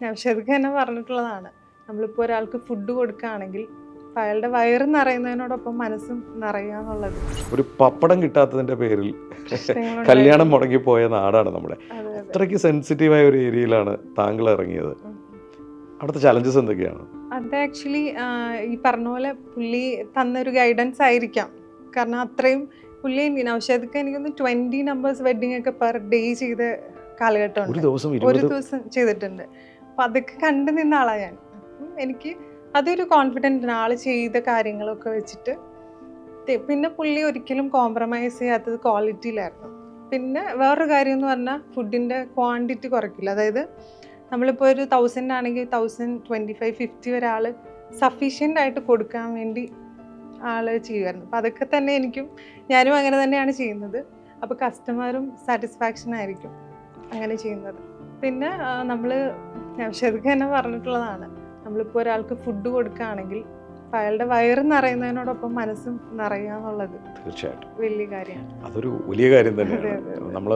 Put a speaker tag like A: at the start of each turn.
A: നൗഷാദ് തന്നെ പറഞ്ഞിട്ടുള്ളതാണ്. നമ്മളിപ്പോൾ ഒരാൾക്ക് ഫുഡ് കൊടുക്കുകയാണെങ്കിൽ അയാളുടെ വയറ് നിറയുന്നതിനോടൊപ്പം മനസ്സും നിറയുക.
B: ഒരു പപ്പടം കിട്ടാത്തതിന്റെ പേരിൽ കല്യാണം മുടങ്ങിപ്പോയ നാടാണ് നമ്മുടെ. അത്രയ്ക്ക് സെൻസിറ്റീവായ ഒരു ഏരിയയിലാണ് താങ്കൾ ഇറങ്ങിയത്. അവിടുത്തെ ചലഞ്ചസ് എന്തൊക്കെയാണ്?
A: അത് ആക്ച്വലി ഈ പറഞ്ഞ പോലെ പുള്ളി തന്നൊരു ഗൈഡൻസ് ആയിരിക്കാം. കാരണം അത്രയും പുള്ളി നൗഷാദ് എനിക്കൊന്ന് 20 നമ്പേഴ്സ് വെഡിങ് ഒക്കെ പെർ ഡേ ചെയ്ത കാലഘട്ടമുണ്ട്. ഒരു ദിവസം ചെയ്തിട്ടുണ്ട്. അപ്പം അതൊക്കെ കണ്ടു നിന്ന ആളാണ് ഞാൻ. എനിക്ക് അതൊരു കോൺഫിഡൻറ്റ് ആൾ ചെയ്ത കാര്യങ്ങളൊക്കെ വെച്ചിട്ട്. പിന്നെ പുള്ളി ഒരിക്കലും കോംപ്രമൈസ് ചെയ്യാത്തത് ക്വാളിറ്റിയിലായിരുന്നു. പിന്നെ വേറൊരു കാര്യം എന്ന് പറഞ്ഞാൽ ഫുഡിൻ്റെ ക്വാണ്ടിറ്റി കുറയ്ക്കില്ല. അതായത് നമ്മളിപ്പോൾ ഒരു 1000 ആണെങ്കിൽ 1025-50 വരെ ആൾ സഫീഷ്യൻ്റ് ആയിട്ട് കൊടുക്കാൻ വേണ്ടി ആൾ ചെയ്യുമായിരുന്നു. അപ്പോൾ അതൊക്കെ തന്നെ ഞാനും അങ്ങനെ തന്നെയാണ് ചെയ്യുന്നത്. അപ്പോൾ കസ്റ്റമറും സാറ്റിസ്ഫാക്ഷൻ ആയിരിക്കും അങ്ങനെ ചെയ്യുന്നത്. പിന്നെ നമ്മൾ നൗഷാദ് തന്നെ പറഞ്ഞിട്ടുള്ളതാണ്. നമ്മളിപ്പോൾ ഒരാൾക്ക് ഫുഡ് കൊടുക്കുകയാണെങ്കിൽ അയാളുടെ വയറ് നിറയുന്നതിനോടൊപ്പം മനസ്സും നിറയുക എന്നുള്ളത്
B: തീർച്ചയായിട്ടും
A: വലിയ കാര്യമാണ്.
B: അതൊരു വലിയ കാര്യം തന്നെയാണ്. നമ്മൾ